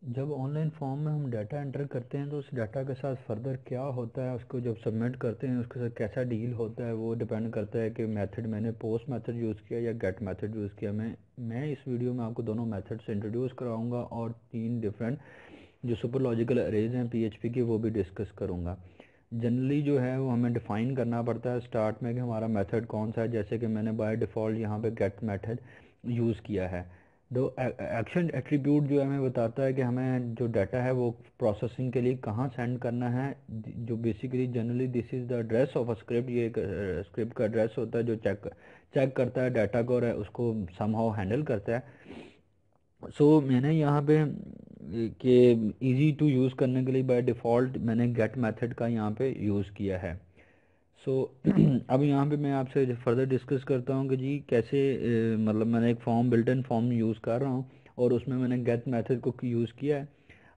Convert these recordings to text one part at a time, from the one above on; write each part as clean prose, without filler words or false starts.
जब online form में हम डाटा एंटर करते हैं तो उस डाटा के साथ फर्दर क्या होता है, उसको जब सबमिट करते हैं उसके साथ कैसा डील होता है, वो डिपेंड करता है कि मेथड मैंने पोस्ट मेथड यूज़ किया या गेट मेथड यूज़ किया। मैं इस वीडियो में आपको दोनों मेथड्स इंट्रोड्यूस कराऊंगा और 3 डिफरेंट जो सुपर लॉजिकल अरेज हैं पीएचपी की वो भी डिस्कस करूंगा। जनरली जो है वो हमें डिफ़ाइन करना पड़ता है स्टार्ट में कि हमारा मेथड कौन सा है। जैसे कि मैंने बाय डिफ़ॉल्ट यहाँ पे गेट मेथड यूज़ किया है। दो एक्शन एट्रीब्यूट जो हमें बताता है कि हमें जो डाटा है वो प्रोसेसिंग के लिए कहाँ सेंड करना है। जो basically generally this is the address of a script, ये एक स्क्रिप्ट का एड्रेस होता है जो चेक करता है डाटा को और उसको समहाउ हैंडल करता है। मैंने यहाँ पे कि इजी टू यूज़ करने के लिए बाय डिफ़ॉल्ट मैंने गेट मेथड का यहाँ पे यूज़ किया है। सो अब यहाँ पे मैं आपसे फर्दर डिस्कस करता हूँ कि जी कैसे मतलब मैंने एक form built in form use कर रहा हूँ और उसमें मैंने गेट मेथड को यूज़ किया है।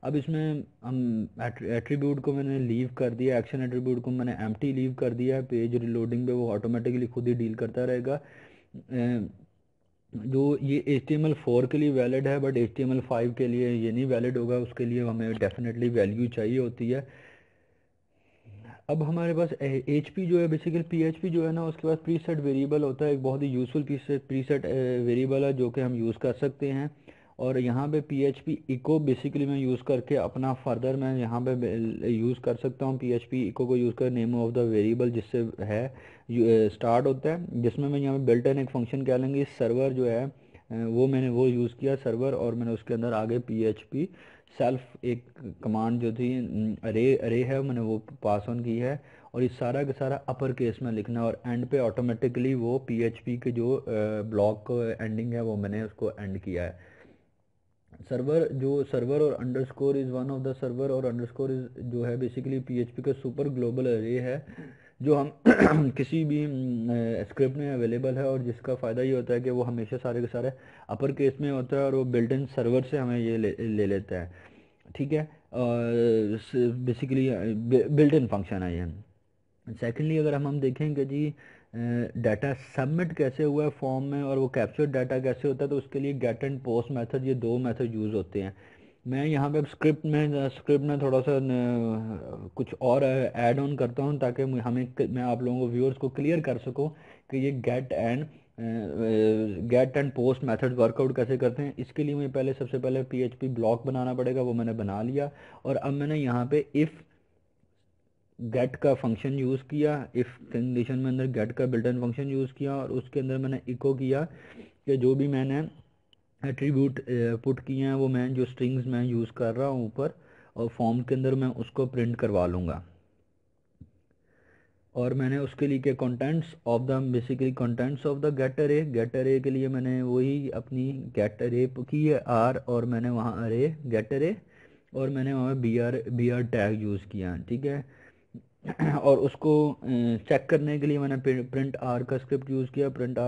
अब इसमें हम एट्रीब्यूट को मैंने लीव कर दिया, एक्शन एट्रीब्यूट को मैंने एम्प्टी लीव कर दिया है। पेज रिलोडिंग पे वो ऑटोमेटिकली खुद ही डील करता रहेगा। जो ये HTML4 के लिए वैलिड है बट HTML5 के लिए ये नहीं वैलिड होगा, उसके लिए हमें डेफिनेटली वैल्यू चाहिए होती है। अब हमारे पास एचपी जो है बेसिकली पीएचपी जो है ना उसके पास प्रीसेट वेरिएबल होता है, एक बहुत ही यूज़फुल प्रीसेट वेरिएबल है जो कि हम यूज़ कर सकते हैं। और यहाँ पे पीएचपी इको बेसिकली मैं यूज़ करके अपना फर्दर मैं यहाँ पे यूज़ कर सकता हूँ। पीएचपी इको को यूज़ कर नेम ऑफ द वेरिएबल जिससे है स्टार्ट होता है, जिसमें मैं यहाँ पे बिल्ट इन एक फंक्शन क्या लेंगे सर्वर जो है वो मैंने वो यूज़ किया सर्वर, और मैंने उसके अंदर आगे पीएचपी सेल्फ एक कमांड जो थी अरे अरे है मैंने वो पास ऑन की है। और ये सारा का सारा अपर केस में लिखना है और एंड पे ऑटोमेटिकली वो पीएचपी के जो ब्लॉक एंडिंग है वो मैंने उसको एंड किया है। सर्वर और underscore is one of the server और अंडरस्कोर इज जो है बेसिकली पीएचपी का सुपर ग्लोबल अरे है जो हम किसी भी स्क्रिप्ट में अवेलेबल है और जिसका फ़ायदा ये होता है कि वो हमेशा सारे के सारे अपर केस में होता है और वो बिल्ट इन सर्वर से हमें ये ले लेता है। ठीक है, बेसिकली बिल्ट इन फंक्शन है ये। सेकेंडली अगर हम देखेंगे जी डाटा सबमिट कैसे हुआ है फॉर्म में और वो कैप्चर डाटा कैसे होता है, तो उसके लिए गेट एंड पोस्ट मेथड, ये दो मेथड यूज़ होते हैं। मैं यहाँ पे स्क्रिप्ट में थोड़ा सा कुछ और ऐड ऑन करता हूँ ताकि मैं आप लोगों को व्यूअर्स को क्लियर कर सकूँ कि ये get and post method work out कैसे करते हैं। इसके लिए मुझे पहले सबसे पहले पीएचपी ब्लॉक बनाना पड़ेगा, वो मैंने बना लिया। और अब मैंने यहाँ पे इफ़ गेट का फंक्शन यूज़ किया, इफ़ कंडीशन में अंदर गेट का बिल्ट इन फंक्शन यूज़ किया और उसके अंदर मैंने इको किया कि जो भी मैंने एट्रीब्यूट पुट किए हैं वो मैं जो स्ट्रिंग्स मैं यूज़ कर रहा हूँ ऊपर और फॉर्म के अंदर मैं उसको प्रिंट करवा लूँगा। और मैंने उसके लिए क्या contents of the basically contents of the get array के लिए मैंने वही अपनी गेट अरे की है आर, और मैंने वहाँ अरे गेट अरे और मैंने वहाँ बी आर टैग यूज़ किया। ठीक है, और उसको चेक करने के लिए मैंने प्रिंट आर का स्क्रिप्ट यूज़ किया, प्रिंट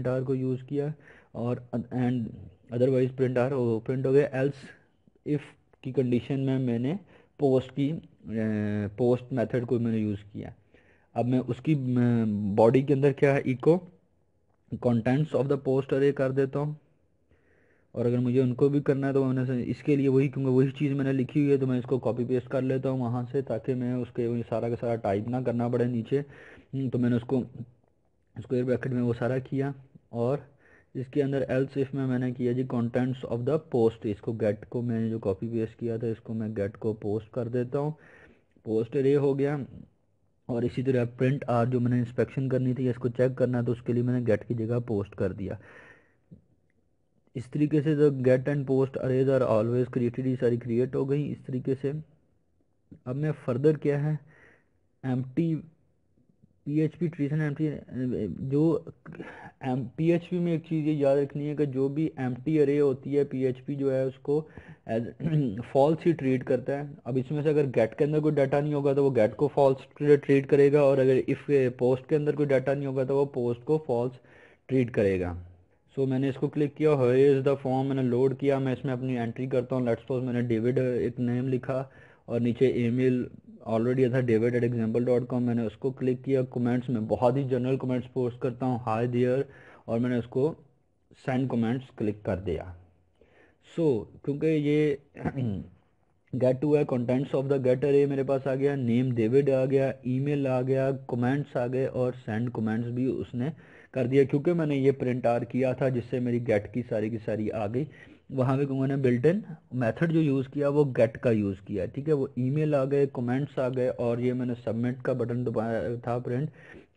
आर को यूज़ किया और एंड अदरवाइज प्रिंट हो गया। एल्स इफ़ की कंडीशन में मैंने पोस्ट मेथड को मैंने यूज़ किया। अब मैं उसकी बॉडी के अंदर क्या है echo contents of the post array कर देता हूँ। और अगर मुझे उनको भी करना है तो मैंने इसके लिए वही, क्योंकि वही चीज़ मैंने लिखी हुई है तो मैं इसको कॉपी पेस्ट कर लेता हूँ वहाँ से ताकि मैं उसके वही सारा का सारा टाइप ना करना पड़े नीचे। तो मैंने उसको स्क्वायर ब्रैकेट में वो सारा किया और इसके अंदर एल्स इफ में मैंने किया जी कंटेंट्स ऑफ द पोस्ट, इसको गेट को मैंने जो कॉपी पेस्ट किया था इसको मैं गेट को पोस्ट कर देता हूँ। पोस्ट अरे हो गया। और इसी तरह प्रिंट आर जो मैंने इंस्पेक्शन करनी थी इसको चेक करना तो उसके लिए मैंने गेट की जगह पोस्ट कर दिया। इस तरीके से the get and post arrays are always created, ये सारी क्रिएट हो गई इस तरीके से। अब मैं फर्दर क्या है एम्प्टी पीएचपी ट्रीसन एम्प्टी जो पीएचपी में एक चीज़ ये याद रखनी है कि जो भी एम्प्टी अरे होती है पीएचपी जो है उसको एज फॉल्स ही ट्रीट करता है। अब इसमें से अगर गेट के अंदर कोई डाटा नहीं होगा तो वो गेट को फॉल्स ट्रीट करेगा और अगर इफ़ पोस्ट के अंदर कोई डाटा नहीं होगा तो वो पोस्ट को फॉल्स ट्रीट करेगा। मैंने इसको क्लिक किया, हियर इज़ द फॉर्म मैंने लोड किया, मैं इसमें अपनी एंट्री करता हूँ। लेट्स सपोज मैंने डेविड एक नेम लिखा और नीचे ईमेल ऑलरेडी था david@example.com, मैंने उसको क्लिक किया। कमेंट्स में बहुत ही जनरल कमेंट्स पोस्ट करता हूँ हाय देयर और मैंने उसको सेंड कमेंट्स क्लिक कर दिया। क्योंकि ये गेट हुआ है, कंटेंट्स ऑफ द गेट अरे मेरे पास आ गया, नेम डेविड आ गया, ईमेल आ गया, कमेंट्स आ गए और सेंड कमेंट्स भी उसने कर दिया, क्योंकि मैंने ये प्रिंट आर किया था जिससे मेरी गेट की सारी आ गई। वहाँ पे मैंने बिल्ट इन मेथड जो यूज़ किया वो गेट का यूज़ किया, ठीक है। वो ईमेल आ गए, कमेंट्स आ गए और ये मैंने सबमिट का बटन दबाया था प्रिंट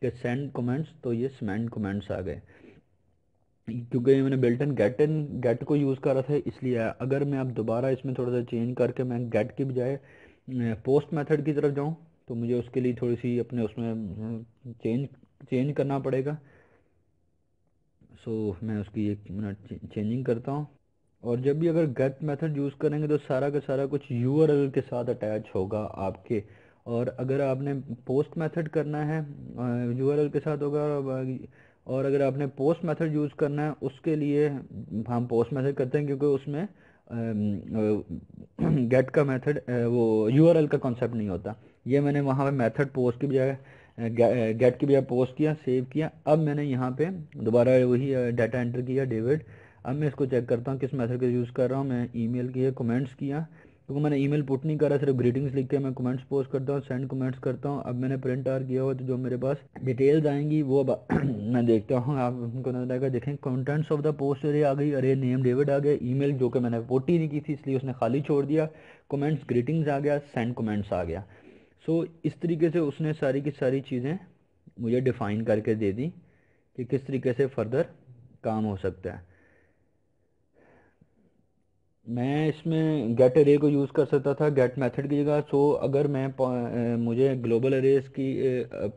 के सेंड कमेंट्स, तो ये सेंड कमेंट्स आ गए, क्योंकि ये मैंने बिल्ट इन गेट को यूज़ कर रहा था इसलिए। अगर मैं अब दोबारा इसमें थोड़ा सा चेंज करके मैं गेट की बजाय पोस्ट मेथड की तरफ जाऊँ तो मुझे उसके लिए थोड़ी सी अपने उसमें चेंज चेंज करना पड़ेगा। मैं उसकी एक मिनट चेंजिंग करता हूँ। और जब भी अगर गेट मेथड यूज़ करेंगे तो सारा का सारा कुछ यूआरएल के साथ अटैच होगा आपके। और अगर आपने पोस्ट मेथड करना है यूआरएल के साथ होगा। और अगर आपने पोस्ट मेथड यूज़ करना है उसके लिए हम पोस्ट मेथड करते हैं, क्योंकि उसमें गेट का मेथड वो यूआरएल का कॉन्सेप्ट नहीं होता। ये मैंने वहाँ पे मेथड पोस्ट की बजाय गेट की बजाय पोस्ट किया, सेव किया। अब मैंने यहाँ पे दोबारा वही डाटा एंटर किया डेविड। अब मैं इसको चेक करता हूँ किस मेथड का यूज़ कर रहा हूँ। मैं ईमेल किया, कमेंट्स किया, क्योंकि मैंने ईमेल पुट नहीं करा, सिर्फ ग्रीटिंग्स लिख के मैं कमेंट्स पोस्ट करता हूँ, सेंड कमेंट्स करता हूँ। अब मैंने प्रिंट आर किया हुआ, तो जो मेरे पास डिटेल्स आएंगी वो मैं देखता हूँ। आप उनको नजर आएगा, देखें कंटेंट्स ऑफ द पोस्ट अरे आ गई, अरे नेम डेविड आ गया, ईमेल जो कि मैंने पुट ही नहीं की थी इसलिए उसने खाली छोड़ दिया, कमेंट्स ग्रीटिंग्स आ गया, सेंड कमेंट्स आ गया। इस तरीके से उसने सारी की सारी चीज़ें मुझे डिफ़ाइन करके दे दी कि किस तरीके से फर्दर काम हो सकता है। मैं इसमें गेट अरे को यूज़ कर सकता था गेट मेथड की जगह। अगर मैं मुझे ग्लोबल अरेज की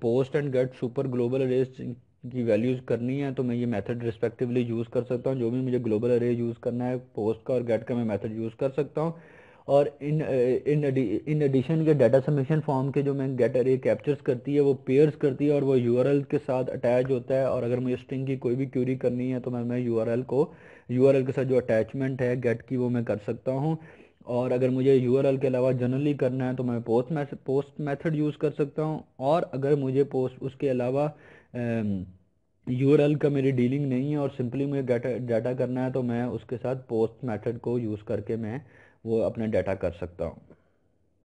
post and get super global arrays की वैल्यूज़ करनी है तो मैं ये मेथड रिस्पेक्टिवली यूज़ कर सकता हूँ। जो भी मुझे ग्लोबल अरे यूज़ करना है पोस्ट का और गेट का मैं मेथड यूज़ कर सकता हूँ। और इन एडिशन के डाटा सबमिशन फॉर्म के जो मैं गेट अरे कैप्चर्स करती है वो पेयर्स करती है और वो यूआरएल के साथ अटैच होता है। और अगर मुझे स्ट्रिंग की कोई भी क्यूरी करनी है तो मैं यूआरएल के साथ जो अटैचमेंट है गेट की वो मैं कर सकता हूँ। और अगर मुझे यूआरएल के अलावा जनरली करना है तो मैं पोस्ट मेथड यूज़ कर सकता हूँ। और अगर मुझे पोस्ट उसके अलावा यूआरएल का मेरी डीलिंग नहीं है और सिंपली मुझे डाटा करना है तो मैं उसके साथ पोस्ट मेथड को यूज़ करके मैं वो अपना डाटा कर सकता हूँ।